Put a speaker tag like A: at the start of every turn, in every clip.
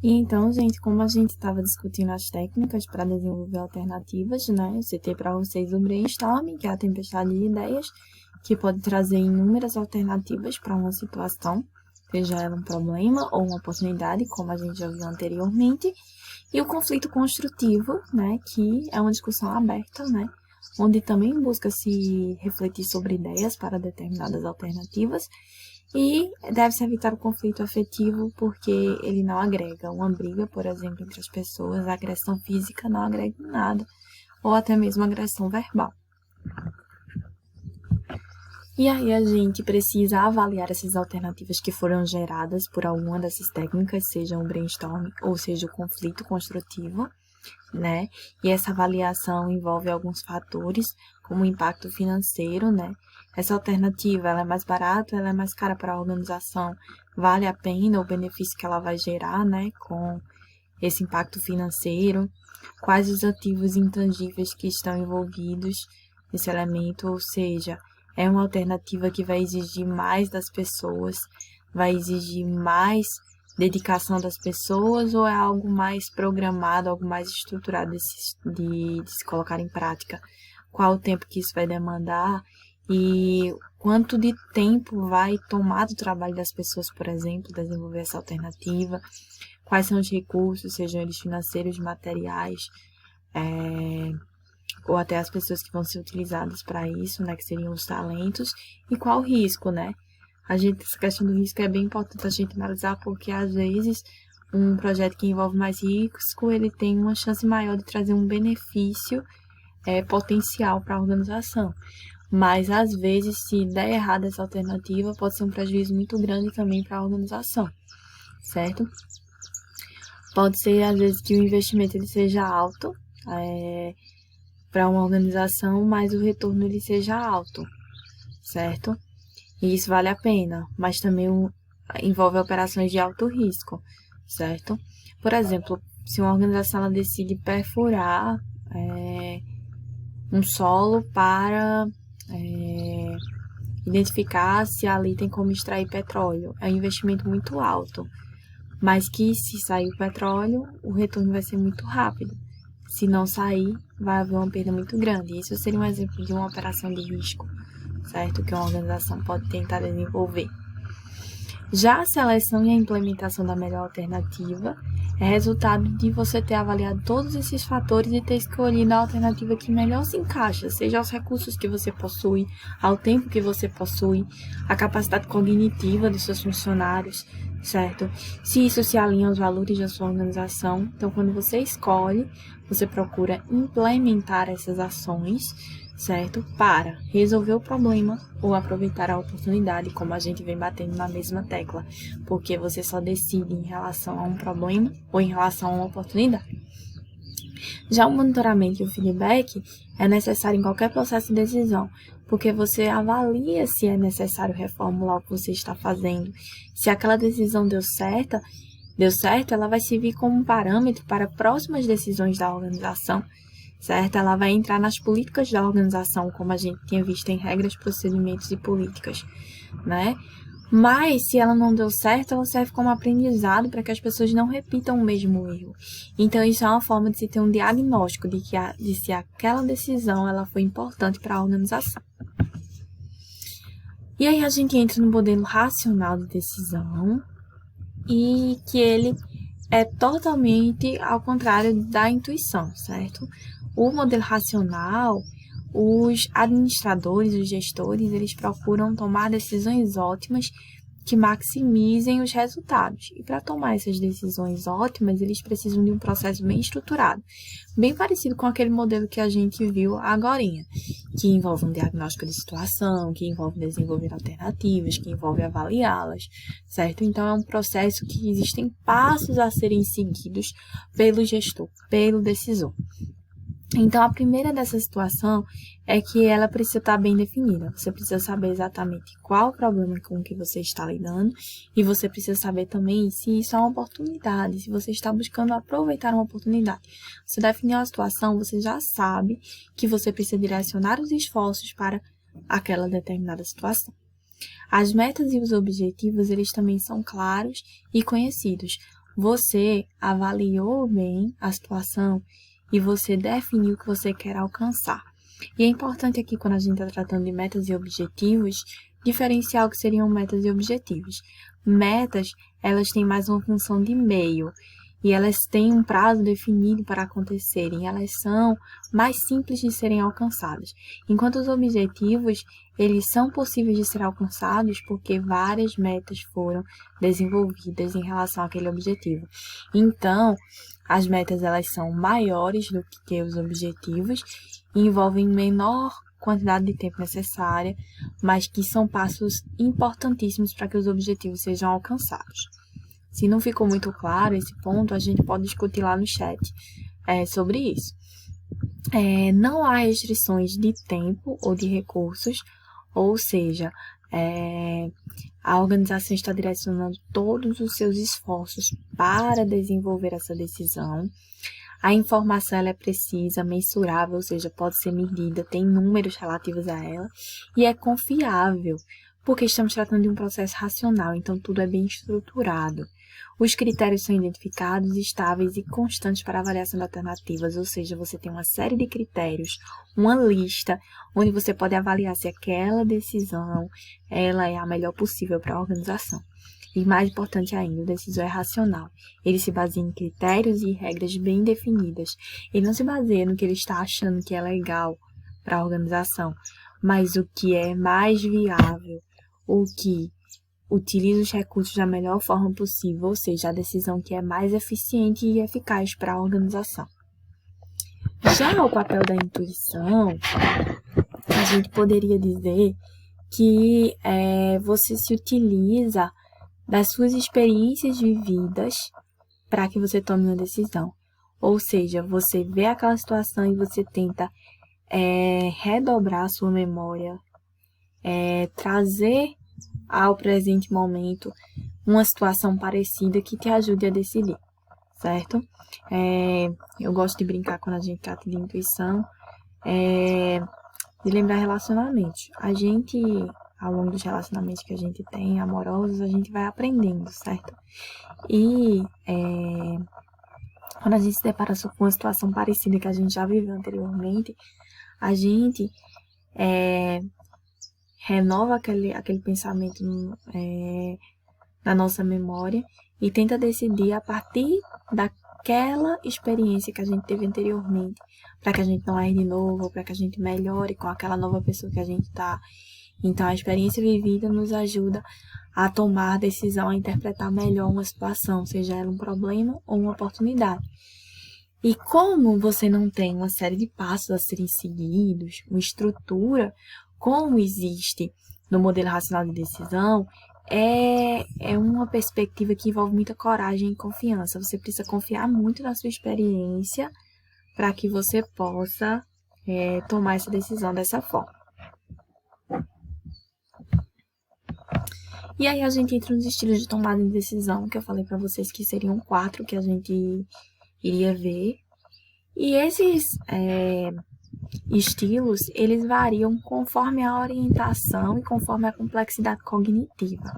A: E então, gente, como a gente estava discutindo as técnicas para desenvolver alternativas, né? Eu citei para vocês o brainstorming, que é a tempestade de ideias, que pode trazer inúmeras alternativas para uma situação, seja ela um problema ou uma oportunidade, como a gente já viu anteriormente. E o conflito construtivo, né? Que é uma discussão aberta, né? Onde também busca se refletir sobre ideias para determinadas alternativas. E deve-se evitar o conflito afetivo porque ele não agrega. Uma briga, por exemplo, entre as pessoas, a agressão física não agrega em nada, ou até mesmo agressão verbal. E aí a gente precisa avaliar essas alternativas que foram geradas por alguma dessas técnicas, seja o brainstorming ou seja o conflito construtivo, né? E essa avaliação envolve alguns fatores, como o impacto financeiro, né? Essa alternativa, ela é mais barata, ela é mais cara para a organização, vale a pena o benefício que ela vai gerar, né? Com esse impacto financeiro, quais os ativos intangíveis que estão envolvidos nesse elemento, ou seja, é uma alternativa que vai exigir mais das pessoas, vai exigir mais dedicação das pessoas ou é algo mais programado, algo mais estruturado de se colocar em prática? Qual o tempo que isso vai demandar e quanto de tempo vai tomar do trabalho das pessoas, por exemplo, desenvolver essa alternativa? Quais são os recursos, sejam eles financeiros, materiais, ou até as pessoas que vão ser utilizadas para isso, né, que seriam os talentos, e qual o risco, né? Essa questão do risco é bem importante a gente analisar, porque às vezes um projeto que envolve mais risco, ele tem uma chance maior de trazer um benefício potencial para a organização. Mas às vezes, se der errado essa alternativa, pode ser um prejuízo muito grande também para a organização, certo? Pode ser, às vezes, que o investimento ele seja alto para uma organização, mas o retorno ele seja alto, certo? E isso vale a pena, mas também envolve operações de alto risco, certo? Por exemplo, se uma organização ela decide perfurar um solo para identificar se ali tem como extrair petróleo, é um investimento muito alto, mas que se sair o petróleo, o retorno vai ser muito rápido. Se não sair, vai haver uma perda muito grande. Isso seria um exemplo de uma operação de risco, certo? Que uma organização pode tentar desenvolver. Já a seleção e a implementação da melhor alternativa é resultado de você ter avaliado todos esses fatores e ter escolhido a alternativa que melhor se encaixa, seja aos recursos que você possui, ao tempo que você possui, a capacidade cognitiva dos seus funcionários, certo? Se isso se alinha aos valores da sua organização. Então, quando você escolhe, você procura implementar essas ações, certo? Para resolver o problema ou aproveitar a oportunidade, como a gente vem batendo na mesma tecla, porque você só decide em relação a um problema ou em relação a uma oportunidade. Já o monitoramento e o feedback é necessário em qualquer processo de decisão, porque você avalia se é necessário reformular o que você está fazendo. Se aquela decisão deu certo, ela vai servir como um parâmetro para próximas decisões da organização, certo? Ela vai entrar nas políticas da organização, como a gente tinha visto em regras, procedimentos e políticas, né? Mas, se ela não deu certo, ela serve como aprendizado para que as pessoas não repitam o mesmo erro. Então, isso é uma forma de se ter um diagnóstico de se aquela decisão ela foi importante para a organização. E aí a gente entra no modelo racional de decisão, e que ele é totalmente ao contrário da intuição, certo? O modelo racional, os administradores, os gestores, eles procuram tomar decisões ótimas que maximizem os resultados. E para tomar essas decisões ótimas, eles precisam de um processo bem estruturado, bem parecido com aquele modelo que a gente viu agorinha, que envolve um diagnóstico de situação, que envolve desenvolver alternativas, que envolve avaliá-las, certo? Então, é um processo que existem passos a serem seguidos pelo gestor, pelo decisor. Então, a primeira dessa situação é que ela precisa estar bem definida. Você precisa saber exatamente qual o problema com que você está lidando e você precisa saber também se isso é uma oportunidade, se você está buscando aproveitar uma oportunidade. Você definiu a situação, você já sabe que você precisa direcionar os esforços para aquela determinada situação. As metas e os objetivos, eles também são claros e conhecidos. você avaliou bem a situação e você definiu o que você quer alcançar. E é importante aqui, quando a gente está tratando de metas e objetivos, diferenciar o que seriam metas e objetivos. Metas, elas têm mais uma função de meio, e elas têm um prazo definido para acontecerem, elas são mais simples de serem alcançadas. Enquanto os objetivos, eles são possíveis de ser alcançados porque várias metas foram desenvolvidas em relação àquele objetivo. Então, as metas, elas são maiores do que os objetivos e envolvem menor quantidade de tempo necessária, mas que são passos importantíssimos para que os objetivos sejam alcançados. Se não ficou muito claro esse ponto, a gente pode discutir lá no chat sobre isso. Não há restrições de tempo ou de recursos, ou seja, a organização está direcionando todos os seus esforços para desenvolver essa decisão. A informação ela é precisa, mensurável, ou seja, pode ser medida, tem números relativos a ela, e é confiável, porque estamos tratando de um processo racional, então tudo é bem estruturado. Os critérios são identificados, estáveis e constantes para a avaliação de alternativas, ou seja, você tem uma série de critérios, uma lista, onde você pode avaliar se aquela decisão ela é a melhor possível para a organização. E mais importante ainda, a decisão é racional. Ele se baseia em critérios e regras bem definidas. Ele não se baseia no que ele está achando que é legal para a organização, mas o que é mais viável, o que utiliza os recursos da melhor forma possível, ou seja, a decisão que é mais eficiente e eficaz para a organização. Já o papel da intuição, a gente poderia dizer que você se utiliza das suas experiências vividas para que você tome uma decisão. Ou seja, você vê aquela situação e você tenta redobrar a sua memória, trazer ao presente momento uma situação parecida que te ajude a decidir, certo? Eu gosto de brincar quando a gente trata de intuição, de lembrar relacionamentos. A gente, ao longo dos relacionamentos que a gente tem, amorosos, a gente vai aprendendo, certo? E quando a gente se depara com uma situação parecida que a gente já viveu anteriormente, a gente renova aquele pensamento na nossa memória e tenta decidir a partir daquela experiência que a gente teve anteriormente, para que a gente não erre de novo, para que a gente melhore com aquela nova pessoa que a gente está. Então, a experiência vivida nos ajuda a tomar decisão, a interpretar melhor uma situação, seja ela um problema ou uma oportunidade. E como você não tem uma série de passos a serem seguidos, uma estrutura, como existe no modelo racional de decisão, é uma perspectiva que envolve muita coragem e confiança. Você precisa confiar muito na sua experiência para que você possa tomar essa decisão dessa forma. E aí a gente entra nos estilos de tomada de decisão, que eu falei para vocês que seriam 4 que a gente iria ver. E esses estilos, eles variam conforme a orientação e conforme a complexidade cognitiva.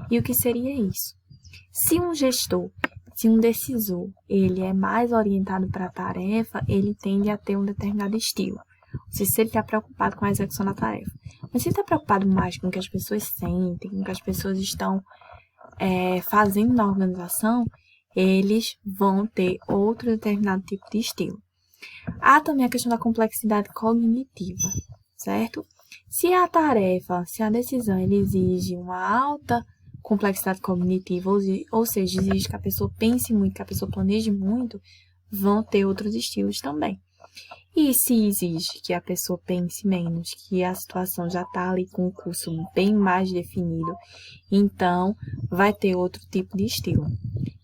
A: E o que seria isso? Se um gestor, se um decisor, ele é mais orientado para a tarefa, ele tende a ter um determinado estilo. Se ele está preocupado com a execução da tarefa. Mas se ele está preocupado mais com o que as pessoas sentem, com o que as pessoas estão fazendo na organização, eles vão ter outro determinado tipo de estilo. Há também a questão da complexidade cognitiva, certo? Se a tarefa, se a decisão ele exige uma alta complexidade cognitiva, ou seja, exige que a pessoa pense muito, que a pessoa planeje muito, vão ter outros estilos também. E se exige que a pessoa pense menos, que a situação já está ali com o curso bem mais definido, então vai ter outro tipo de estilo.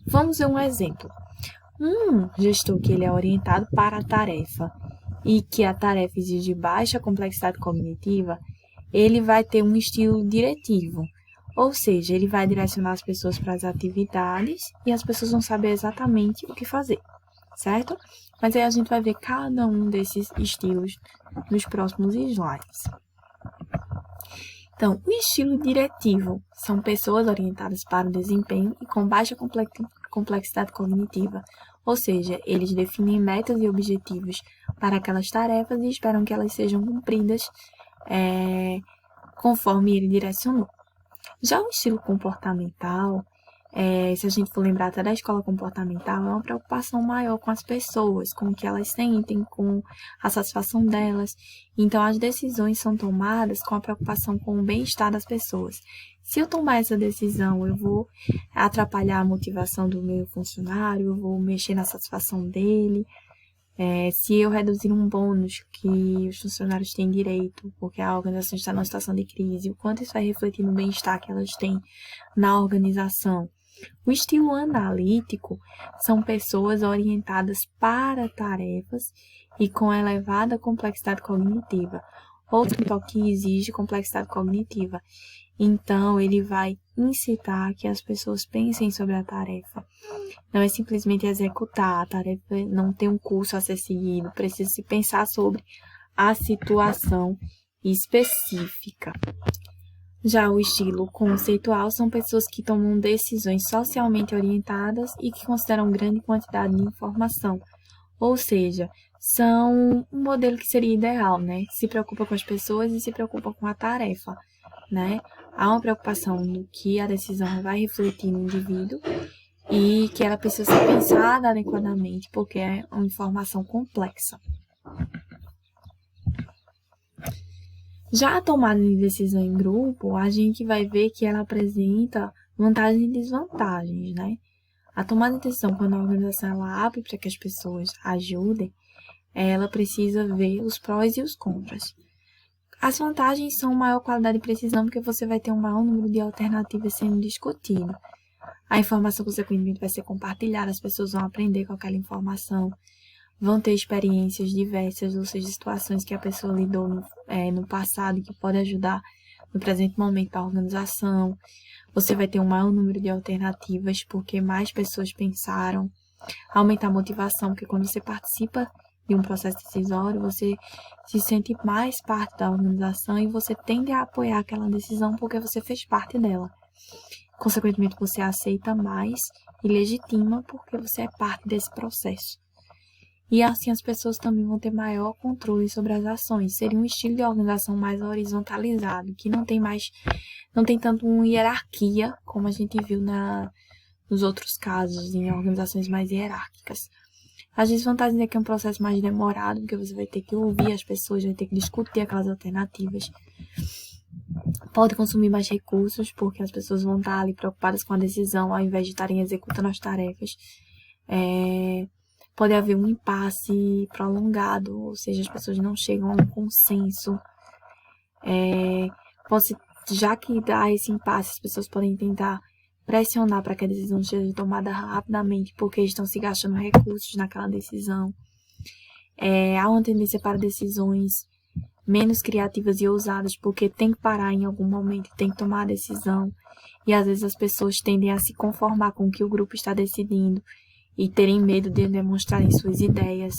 A: Vamos ver um exemplo. Um gestor que ele é orientado para a tarefa e que a tarefa exige baixa complexidade cognitiva, ele vai ter um estilo diretivo, ou seja, ele vai direcionar as pessoas para as atividades e as pessoas vão saber exatamente o que fazer, certo? Mas aí a gente vai ver cada um desses estilos nos próximos slides. Então, o estilo diretivo são pessoas orientadas para o desempenho e com baixa complexidade cognitiva. Ou seja, eles definem metas e objetivos para aquelas tarefas e esperam que elas sejam cumpridas conforme ele direcionou. Já o estilo comportamental, se a gente for lembrar até da escola comportamental, é uma preocupação maior com as pessoas, com o que elas sentem, com a satisfação delas. Então, as decisões são tomadas com a preocupação com o bem-estar das pessoas. Se eu tomar essa decisão, eu vou atrapalhar a motivação do meu funcionário, eu vou mexer na satisfação dele. Se eu reduzir um bônus que os funcionários têm direito, porque a organização está numa situação de crise, o quanto isso vai refletir no bem-estar que elas têm na organização. O estilo analítico são pessoas orientadas para tarefas e com elevada complexidade cognitiva. Outro toque exige complexidade cognitiva. Então, ele vai incitar que as pessoas pensem sobre a tarefa. Não é simplesmente executar, a tarefa não tem um curso a ser seguido, precisa se pensar sobre a situação específica. Já o estilo conceitual são pessoas que tomam decisões socialmente orientadas e que consideram grande quantidade de informação. Ou seja, são um modelo que seria ideal, né? Se preocupa com as pessoas e se preocupa com a tarefa, né? Há uma preocupação no que a decisão vai refletir no indivíduo e que ela precisa ser pensada adequadamente, porque é uma informação complexa. Já a tomada de decisão em grupo, a gente vai ver que ela apresenta vantagens e desvantagens, né? A tomada de decisão, quando a organização ela abre para que as pessoas ajudem, ela precisa ver os prós e os contras. As vantagens são maior qualidade e precisão, porque você vai ter um maior número de alternativas sendo discutido. A informação, consequentemente, vai ser compartilhada, as pessoas vão aprender com aquela informação, vão ter experiências diversas, ou seja, situações que a pessoa lidou no passado e que pode ajudar no presente momento da organização. Você vai ter um maior número de alternativas, porque mais pessoas pensaram. Aumentar a motivação, porque quando você participa de um processo decisório, você se sente mais parte da organização e você tende a apoiar aquela decisão porque você fez parte dela. Consequentemente, você aceita mais e legitima porque você é parte desse processo. E assim as pessoas também vão ter maior controle sobre as ações. Seria um estilo de organização mais horizontalizado, que não tem tanto uma hierarquia como a gente viu nos outros casos, em organizações mais hierárquicas. As desvantagens é que é um processo mais demorado, porque você vai ter que ouvir as pessoas, vai ter que discutir aquelas alternativas. Pode consumir mais recursos, porque as pessoas vão estar ali preocupadas com a decisão, ao invés de estarem executando as tarefas. Pode haver um impasse prolongado, ou seja, as pessoas não chegam a um consenso. Já que dá esse impasse, as pessoas podem tentar pressionar para que a decisão seja tomada rapidamente, porque estão se gastando recursos naquela decisão. Há uma tendência para decisões menos criativas e ousadas, porque tem que parar em algum momento, tem que tomar a decisão. E às vezes as pessoas tendem a se conformar com o que o grupo está decidindo e terem medo de demonstrarem suas ideias.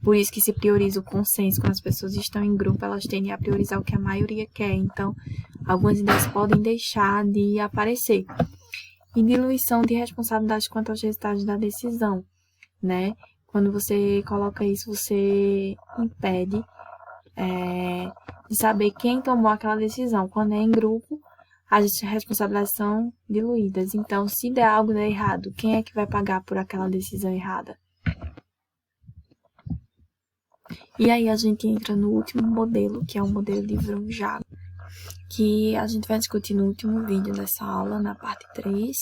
A: Por isso que se prioriza o consenso. Quando as pessoas estão em grupo, elas tendem a priorizar o que a maioria quer. Então, algumas ideias podem deixar de aparecer. E diluição de responsabilidade quanto aos resultados da decisão, né? Quando você coloca isso, você impede de saber quem tomou aquela decisão. Quando é em grupo, as responsabilidades são diluídas. Então, se der algo errado, quem é que vai pagar por aquela decisão errada? E aí a gente entra no último modelo, que é o modelo de Vroom-Jago, que a gente vai discutir no último vídeo dessa aula, na parte 3,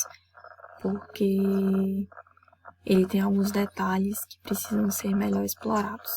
A: porque ele tem alguns detalhes que precisam ser melhor explorados.